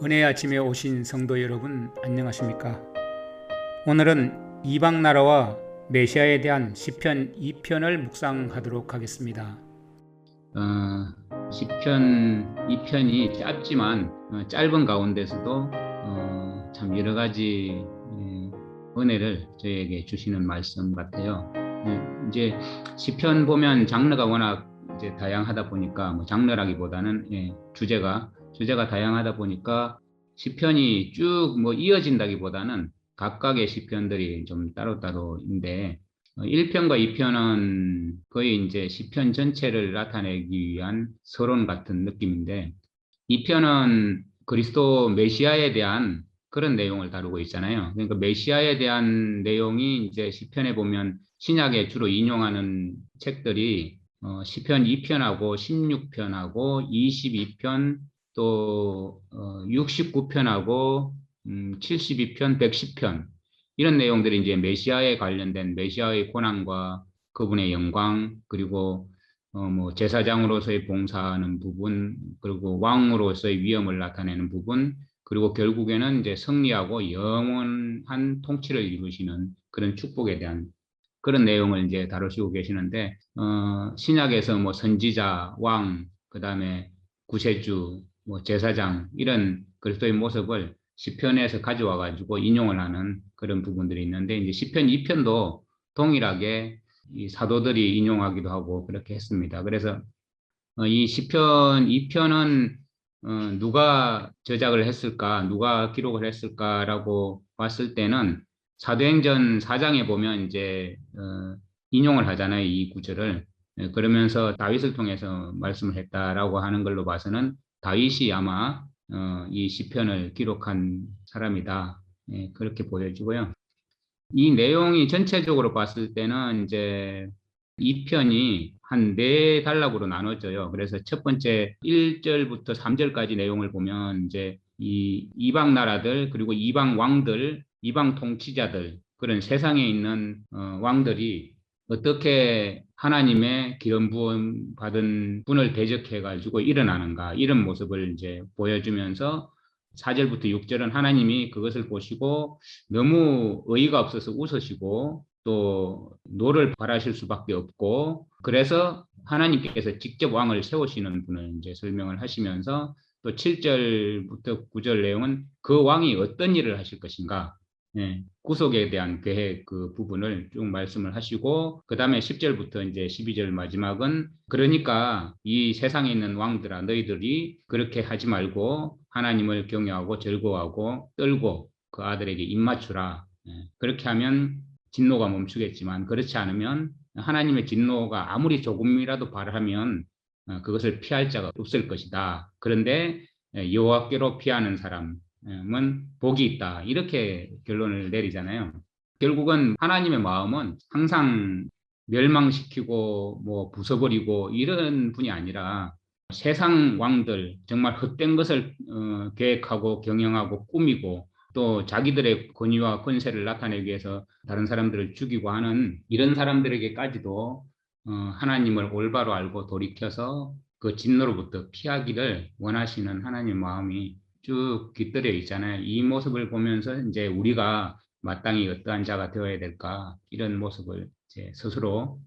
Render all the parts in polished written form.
은혜의 아침에 오신 성도 여러분, 안녕하십니까? 오늘은 이방 나라와 메시아에 대한 시편 2편을 묵상하도록 하겠습니다. 시편 2편이 짧지만 짧은 가운데서도 참 여러 가지 은혜를 저희에게 주시는 말씀 같아요. 이제 시편 보면 장르가 워낙 이제 다양하다 보니까 장르라기보다는 주제가 다양하다 보니까 시편이 쭉 이어진다기보다는 각각의 시편들이 좀 따로따로인데 1편과 2편은 거의 이제 시편 전체를 나타내기 위한 서론 같은 느낌인데 2편은 그리스도 메시아에 대한 그런 내용을 다루고 있잖아요. 그러니까 메시아에 대한 내용이 이제 시편에 보면 신약에 주로 인용하는 책들이 시편 2편하고 16편하고 22편 또 69편하고 72편, 110편 이런 내용들이 이제 메시아에 관련된 메시아의 고난과 그분의 영광 그리고 제사장으로서의 봉사하는 부분 그리고 왕으로서의 위엄을 나타내는 부분 그리고 결국에는 이제 승리하고 영원한 통치를 이루시는 그런 축복에 대한 그런 내용을 이제 다루시고 계시는데 신약에서 선지자, 왕, 그다음에 구세주, 제사장 이런 그리스도의 모습을 시편에서 가져와 가지고 인용을 하는 그런 부분들이 있는데 이제 시편 2편도 동일하게 이 사도들이 인용하기도 하고 그렇게 했습니다. 그래서 이 시편 2편은 누가 저작을 했을까, 누가 기록을 했을까라고 봤을 때는 사도행전 4장에 보면 이제 인용을 하잖아요, 이 구절을. 그러면서 다윗을 통해서 말씀을 했다라고 하는 걸로 봐서는 다윗이 아마 이 시편을 기록한 사람이다. 그렇게 보여지고요. 이 내용이 전체적으로 봤을 때는 이제 2편이 한 네 단락으로 나눠져요. 그래서 첫 번째 1절부터 3절까지 내용을 보면 이제 이 이방 나라들 그리고 이방 왕들, 이방 통치자들 그런 세상에 있는 왕들이 어떻게 하나님의 기름 부음 받은 분을 대적해 가지고 일어나는가 이런 모습을 이제 보여주면서 4절부터 6절은 하나님이 그것을 보시고 너무 어이가 없어서 웃으시고 또 노를 바라실 수밖에 없고 그래서 하나님께서 직접 왕을 세우시는 분을 이제 설명을 하시면서 또 7절부터 9절 내용은 그 왕이 어떤 일을 하실 것인가 구속에 대한 계획 그 부분을 쭉 말씀을 하시고 그 다음에 10절부터 이제 12절 마지막은 그러니까 이 세상에 있는 왕들아 너희들이 그렇게 하지 말고 하나님을 경외하고 즐거워하고 떨고 그 아들에게 입맞추라. 그렇게 하면 진노가 멈추겠지만 그렇지 않으면 하나님의 진노가 아무리 조금이라도 발하면 그것을 피할 자가 없을 것이다. 그런데 여호와께로 피하는 사람은 복이 있다. 이렇게 결론을 내리잖아요. 결국은 하나님의 마음은 항상 멸망시키고 부숴버리고 이런 분이 아니라 세상 왕들 정말 헛된 것을 계획하고 경영하고 꾸미고 또 자기들의 권위와 권세를 나타내기 위해서 다른 사람들을 죽이고 하는 이런 사람들에게까지도 하나님을 올바로 알고 돌이켜서 그 진노로부터 피하기를 원하시는 하나님의 마음이 쭉 깃들여 있잖아요. 이 모습을 보면서 이제 우리가 마땅히 어떠한 자가 되어야 될까 이런 모습을 이제 스스로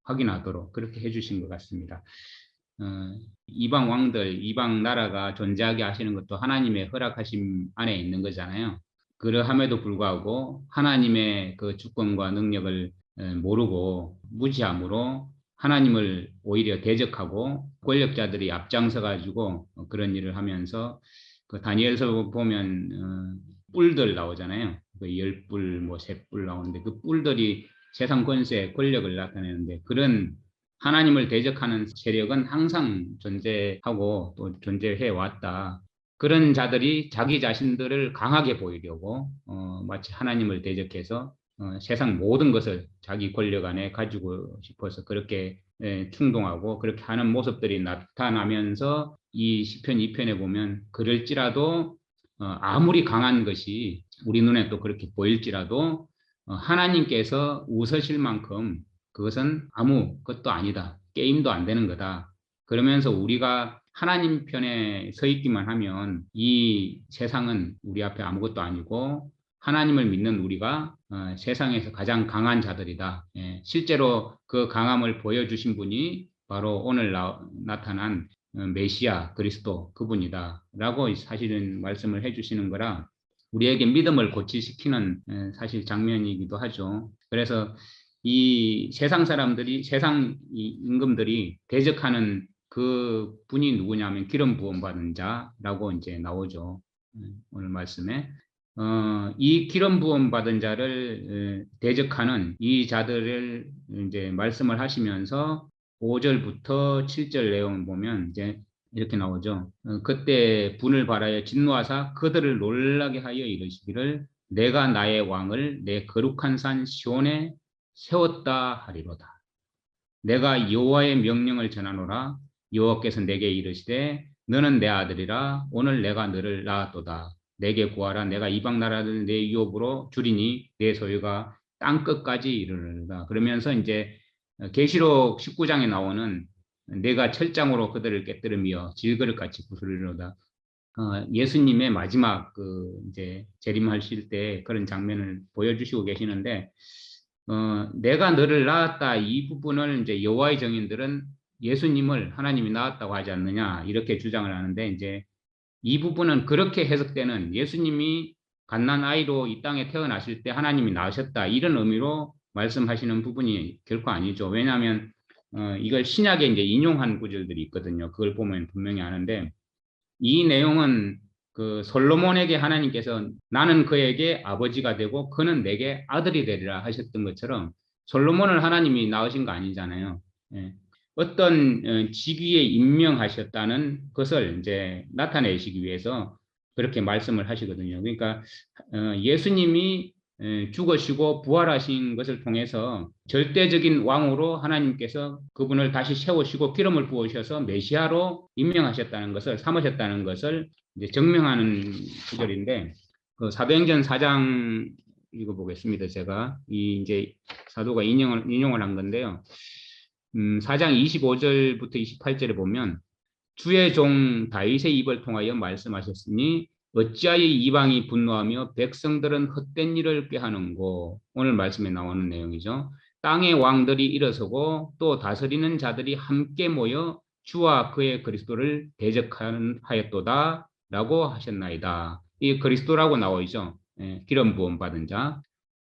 확인하도록 그렇게 해주신 것 같습니다. 이방 왕들, 이방 나라가 존재하게 하시는 것도 하나님의 허락하심 안에 있는 거잖아요. 그러함에도 불구하고 하나님의 그 주권과 능력을 모르고 무지함으로 하나님을 오히려 대적하고 권력자들이 앞장서 가지고 그런 일을 하면서 그 다니엘서 보면 뿔들 나오잖아요. 그 열뿔, 셋뿔 나오는데 그 뿔들이 세상 권세, 권력을 나타내는데 그런 하나님을 대적하는 세력은 항상 존재하고 또 존재해 왔다. 그런 자들이 자기 자신들을 강하게 보이려고 마치 하나님을 대적해서 세상 모든 것을 자기 권력 안에 가지고 싶어서 그렇게 충동하고 그렇게 하는 모습들이 나타나면서 이 시편 2편에 보면 그럴지라도 아무리 강한 것이 우리 눈에 또 그렇게 보일지라도 하나님께서 웃으실 만큼 그것은 아무것도 아니다. 게임도 안 되는 거다. 그러면서 우리가 하나님 편에 서 있기만 하면 이 세상은 우리 앞에 아무것도 아니고 하나님을 믿는 우리가 세상에서 가장 강한 자들이다. 예, 실제로 그 강함을 보여주신 분이 바로 오늘 나타난 메시아 그리스도 그분이다라고 사실은 말씀을 해주시는 거라 우리에게 믿음을 고취시키는 사실 장면이기도 하죠. 그래서 이 세상 사람들이 세상 임금들이 대적하는 그 분이 누구냐면 기름 부음 받은 자라고 이제 나오죠. 오늘 말씀에 이 기름 부음 받은 자를 대적하는 이 자들을 이제 말씀을 하시면서 5절부터 7절 내용을 보면 이제 이렇게 나오죠. 그때 분을 발하여 진노하사 그들을 놀라게 하여 이르시기를 내가 나의 왕을 내 거룩한 산 시온에 세웠다 하리로다. 내가 여호와의 명령을 전하노라. 여호와께서 내게 이르시되 너는 내 아들이라. 오늘 내가 너를 낳았도다. 내게 구하라. 내가 이방 나라를 내 유업으로 주리니 내 소유가 땅 끝까지 이르르다. 그러면서 이제 계시록 19장에 나오는 내가 철장으로 그들을 깨뜨리며 질그릇같이 부수리로다. 예수님의 마지막 이제 재림하실 때 그런 장면을 보여주시고 계시는데 내가 너를 낳았다 이 부분을 이제 여호와의 정인들은 예수님을 하나님이 낳았다고 하지 않느냐 이렇게 주장을 하는데 이제 이 부분은 그렇게 해석되는 예수님이 갓난 아이로 이 땅에 태어나실 때 하나님이 낳으셨다 이런 의미로 말씀하시는 부분이 결코 아니죠. 왜냐하면 이걸 신약에 이제 인용한 구절들이 있거든요. 그걸 보면 분명히 아는데 이 내용은 그 솔로몬에게 하나님께서 나는 그에게 아버지가 되고 그는 내게 아들이 되리라 하셨던 것처럼 솔로몬을 하나님이 낳으신 거 아니잖아요. 예. 어떤 직위에 임명하셨다는 것을 이제 나타내시기 위해서 그렇게 말씀을 하시거든요. 그러니까 예수님이 죽으시고 부활하신 것을 통해서 절대적인 왕으로 하나님께서 그분을 다시 세우시고 기름을 부으셔서 메시아로 임명하셨다는 것을 삼으셨다는 것을 이제 증명하는 구절인데 그 사도행전 4장 읽어보겠습니다. 제가 이 이제 사도가 인용을 한 건데요. 4장 25절부터 28절에 보면 주의 종 다윗의 입을 통하여 말씀하셨으니 어찌하여 이방이 분노하며 백성들은 헛된 일을 꾀하는고 오늘 말씀에 나오는 내용이죠. 땅의 왕들이 일어서고 또 다스리는 자들이 함께 모여 주와 그의 그리스도를 대적하였도다 라고 하셨나이다. 이 그리스도라고 나오죠. 기름 부음 받은 자.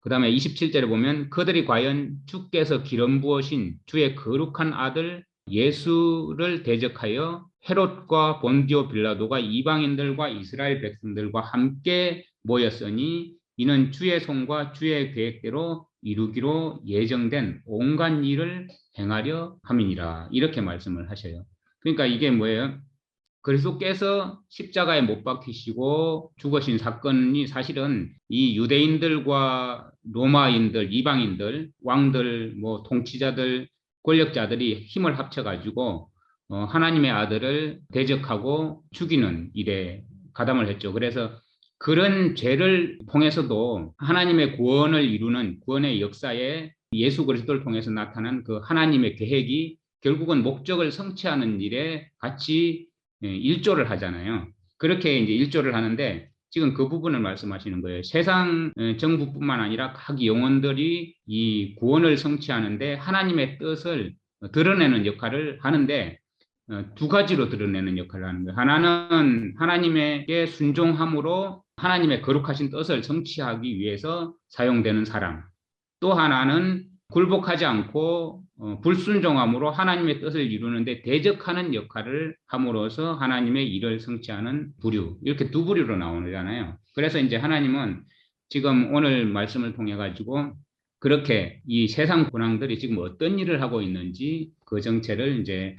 그 다음에 27절에 보면 그들이 과연 주께서 기름 부으신 주의 거룩한 아들 예수를 대적하여 헤롯과 본디오 빌라도가 이방인들과 이스라엘 백성들과 함께 모였으니 이는 주의 손과 주의 계획대로 이루기로 예정된 온갖 일을 행하려 함이니라 이렇게 말씀을 하셔요. 그러니까 이게 뭐예요? 그리스도께서 십자가에 못 박히시고 죽으신 사건이 사실은 이 유대인들과 로마인들, 이방인들, 왕들, 뭐 통치자들, 권력자들이 힘을 합쳐가지고 하나님의 아들을 대적하고 죽이는 일에 가담을 했죠. 그래서 그런 죄를 통해서도 하나님의 구원을 이루는 구원의 역사에 예수 그리스도를 통해서 나타난 그 하나님의 계획이 결국은 목적을 성취하는 일에 같이 일조를 하잖아요. 그렇게 이제 일조를 하는데 지금 그 부분을 말씀하시는 거예요. 세상 정부뿐만 아니라 각 영혼들이 이 구원을 성취하는데 하나님의 뜻을 드러내는 역할을 하는데 두 가지로 드러내는 역할을 하는 거예요. 하나는 하나님에게 순종함으로 하나님의 거룩하신 뜻을 성취하기 위해서 사용되는 사람. 또 하나는 굴복하지 않고 불순종함으로 하나님의 뜻을 이루는데 대적하는 역할을 함으로써 하나님의 일을 성취하는 부류, 이렇게 두 부류로 나오잖아요. 그래서 이제 하나님은 지금 오늘 말씀을 통해 가지고 그렇게 이 세상 군왕들이 지금 어떤 일을 하고 있는지 그 정체를 이제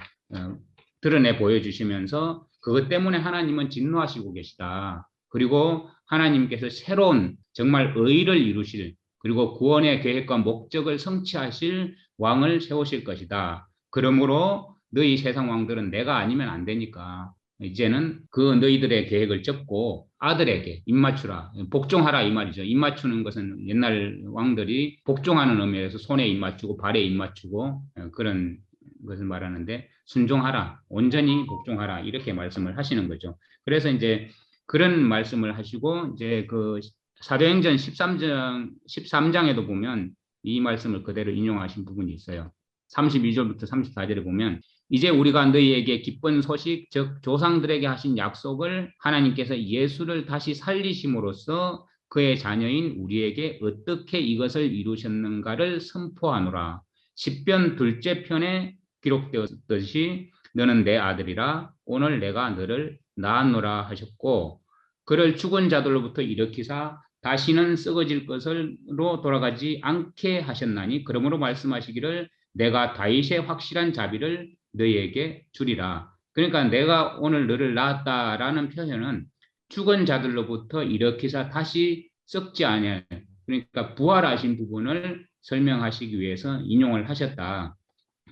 드러내 보여주시면서 그것 때문에 하나님은 진노하시고 계시다. 그리고 하나님께서 새로운 정말 의를 이루실 그리고 구원의 계획과 목적을 성취하실 왕을 세우실 것이다. 그러므로 너희 세상 왕들은 내가 아니면 안 되니까 이제는 그 너희들의 계획을 접고 아들에게 입맞추라. 복종하라 이 말이죠. 입맞추는 것은 옛날 왕들이 복종하는 의미에서 손에 입맞추고 발에 입맞추고 그런 것을 말하는데 순종하라, 온전히 복종하라 이렇게 말씀을 하시는 거죠. 그래서 이제 그런 말씀을 하시고 이제 그 사도행전 13장에도 보면 이 말씀을 그대로 인용하신 부분이 있어요. 32절부터 34절에 보면 이제 우리가 너희에게 기쁜 소식 즉 조상들에게 하신 약속을 하나님께서 예수를 다시 살리심으로써 그의 자녀인 우리에게 어떻게 이것을 이루셨는가를 선포하노라. 시편 둘째 편에 기록되었듯이 너는 내 아들이라 오늘 내가 너를 낳았노라 하셨고 그를 죽은 자들로부터 일으키사 다시는 썩어질 것으로 돌아가지 않게 하셨나니 그러므로 말씀하시기를 내가 다윗의 확실한 자비를 너희에게 주리라. 그러니까 내가 오늘 너를 낳았다라는 표현은 죽은 자들로부터 일으키사 다시 썩지 아니할 그러니까 부활하신 부분을 설명하시기 위해서 인용을 하셨다.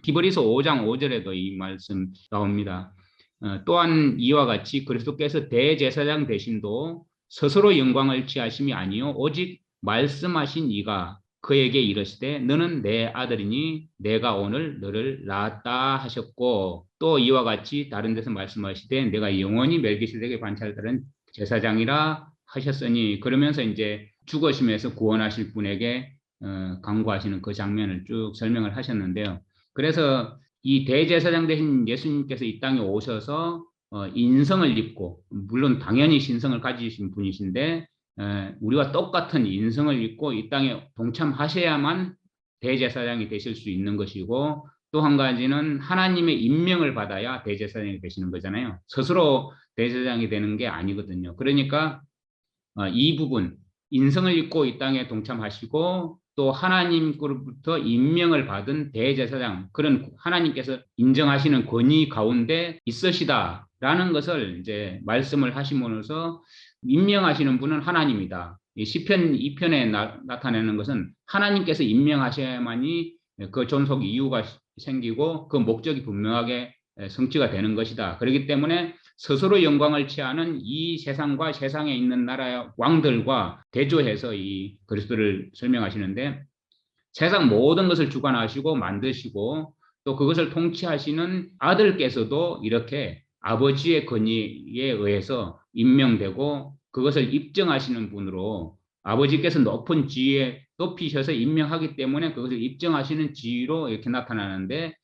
히브리서 5장 5절에도 이 말씀 나옵니다. 또한 이와 같이 그리스도께서 대제사장 되심도 스스로 영광을 취하심이 아니요 오직 말씀하신 이가 그에게 이르시되 너는 내 아들이니 내가 오늘 너를 낳았다 하셨고 또 이와 같이 다른 데서 말씀하시되 내가 영원히 멜기세덱의 반차를 따른 제사장이라 하셨으니 그러면서 이제 죽으심에서 구원하실 분에게 간구하시는 그 장면을 쭉 설명을 하셨는데요. 그래서 이 대제사장 되신 예수님께서 이 땅에 오셔서 인성을 입고 물론 당연히 신성을 가지신 분이신데 우리와 똑같은 인성을 입고 이 땅에 동참하셔야만 대제사장이 되실 수 있는 것이고 또 한 가지는 하나님의 임명을 받아야 대제사장이 되시는 거잖아요. 스스로 대제사장이 되는 게 아니거든요. 그러니까 이 부분 인성을 입고 이 땅에 동참하시고 또 하나님으로부터 임명을 받은 대제사장 그런 하나님께서 인정하시는 권위 가운데 있으시다라는 것을 이제 말씀을 하심으로써 임명하시는 분은 하나님이다. 이 시편 2편에 나타내는 것은 하나님께서 임명하셔야만이 그 존속 이유가 생기고 그 목적이 분명하게 성취가 되는 것이다. 그렇기 때문에 스스로 영광을 취하는 이 세상과 세상에 있는 나라의 왕들과 대조해서 이 그리스도를 설명하시는데 세상 모든 것을 주관하시고 만드시고 또 그것을 통치하시는 아들께서도 이렇게 아버지의 권위에 의해서 임명되고 그것을 입증하시는 분으로 아버지께서 높은 지위에 높이셔서 임명하기 때문에 그것을 입증하시는 지위로 이렇게 나타나는데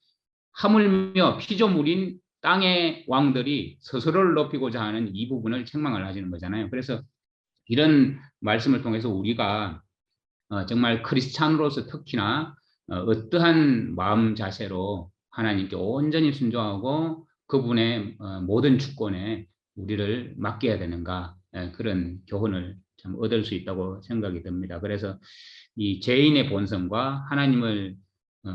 하물며 피조물인 땅의 왕들이 스스로를 높이고자 하는 이 부분을 책망을 하시는 거잖아요. 그래서 이런 말씀을 통해서 우리가 정말 크리스찬으로서 특히나 어떠한 마음 자세로 하나님께 온전히 순종하고 그분의 모든 주권에 우리를 맡겨야 되는가 그런 교훈을 참 얻을 수 있다고 생각이 듭니다. 그래서 이 죄인의 본성과 하나님을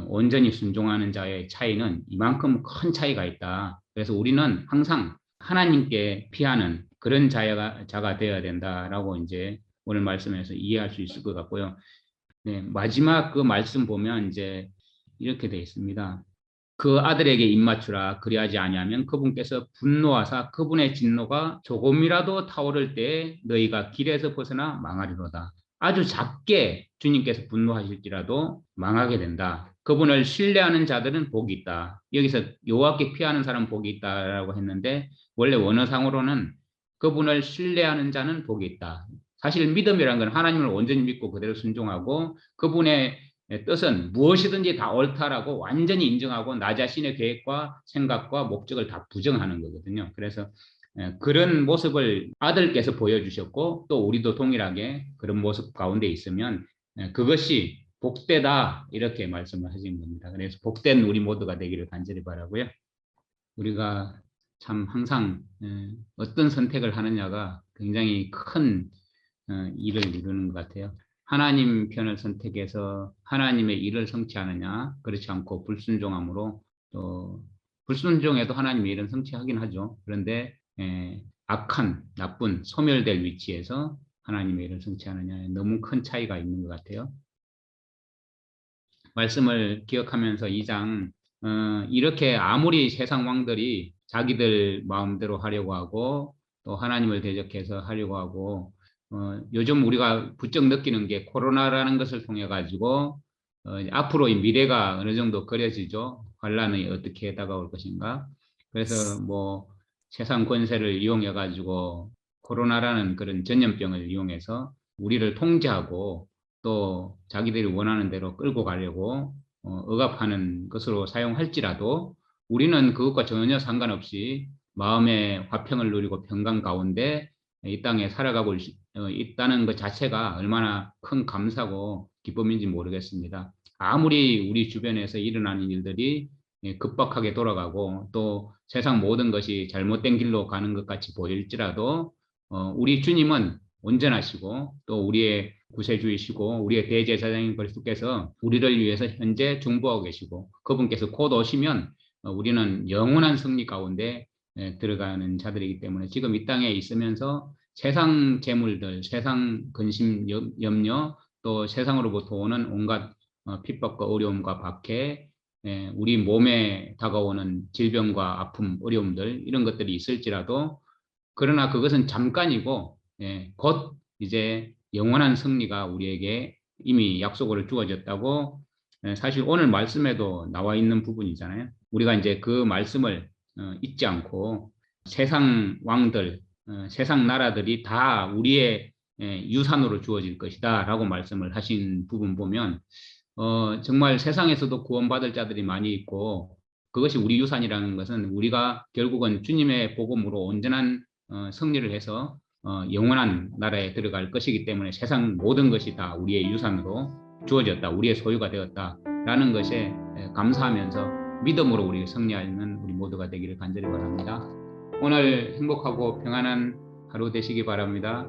온전히 순종하는 자의 차이는 이만큼 큰 차이가 있다. 그래서 우리는 항상 하나님께 피하는 그런 자가 되어야 된다라고 이제 오늘 말씀에서 이해할 수 있을 것 같고요. 네, 마지막 그 말씀 보면 이제 이렇게 되어 있습니다. 그 아들에게 입맞추라 그리하지 아니하면 그분께서 분노하사 그분의 진노가 조금이라도 타오를 때에 너희가 길에서 벗어나 망하리로다. 아주 작게 주님께서 분노하실지라도 망하게 된다. 그분을 신뢰하는 자들은 복이 있다. 여기서 여호와께 피하는 사람은 복이 있다라고 했는데 원래 원어상으로는 그분을 신뢰하는 자는 복이 있다. 사실 믿음이라는 건 하나님을 온전히 믿고 그대로 순종하고 그분의 뜻은 무엇이든지 다 옳다라고 완전히 인정하고 나 자신의 계획과 생각과 목적을 다 부정하는 거거든요. 그래서 그런 모습을 아들께서 보여주셨고 또 우리도 동일하게 그런 모습 가운데 있으면 그것이 복되다 이렇게 말씀을 하신 겁니다. 그래서 복된 우리 모두가 되기를 간절히 바라고요. 우리가 참 항상 어떤 선택을 하느냐가 굉장히 큰 일을 이루는 것 같아요. 하나님 편을 선택해서 하나님의 일을 성취하느냐 그렇지 않고 불순종함으로 또 불순종해도 하나님의 일은 성취하긴 하죠. 그런데 악한 나쁜 소멸될 위치에서 하나님의 일을 성취하느냐 너무 큰 차이가 있는 것 같아요. 말씀을 기억하면서 2장 이렇게 아무리 세상 왕들이 자기들 마음대로 하려고 하고 또 하나님을 대적해서 하려고 하고 요즘 우리가 부쩍 느끼는 게 코로나라는 것을 통해 가지고 앞으로 이 미래가 어느 정도 그려지죠. 환란이 어떻게 다가올 것인가. 그래서 뭐 세상 권세를 이용해 가지고 코로나라는 그런 전염병을 이용해서 우리를 통제하고 또 자기들이 원하는 대로 끌고 가려고 억압하는 것으로 사용할지라도 우리는 그것과 전혀 상관없이 마음의 화평을 누리고 평강 가운데 이 땅에 살아가고 있다는 것 자체가 얼마나 큰 감사고 기쁨인지 모르겠습니다. 아무리 우리 주변에서 일어나는 일들이 급박하게 돌아가고 또 세상 모든 것이 잘못된 길로 가는 것 같이 보일지라도 우리 주님은 온전하시고 또 우리의 구세주이시고 우리의 대제사장인 그리스도께서 우리를 위해서 현재 중보하고 계시고 그분께서 곧 오시면 우리는 영원한 승리 가운데 들어가는 자들이기 때문에 지금 이 땅에 있으면서 세상 재물들, 세상 근심, 염려, 또 세상으로부터 오는 온갖 핍박과 어려움과 박해, 우리 몸에 다가오는 질병과 아픔, 어려움들 이런 것들이 있을지라도 그러나 그것은 잠깐이고 곧 이제 영원한 승리가 우리에게 이미 약속으로 주어졌다고 사실 오늘 말씀에도 나와 있는 부분이잖아요. 우리가 이제 그 말씀을 잊지 않고 세상 왕들, 세상 나라들이 다 우리의 유산으로 주어질 것이다 라고 말씀을 하신 부분 보면 정말 세상에서도 구원받을 자들이 많이 있고 그것이 우리 유산이라는 것은 우리가 결국은 주님의 복음으로 온전한 승리를 해서 영원한 나라에 들어갈 것이기 때문에 세상 모든 것이 다 우리의 유산으로 주어졌다, 우리의 소유가 되었다라는 것에 감사하면서 믿음으로 우리 승리하는 우리 모두가 되기를 간절히 바랍니다. 오늘 행복하고 평안한 하루 되시기 바랍니다.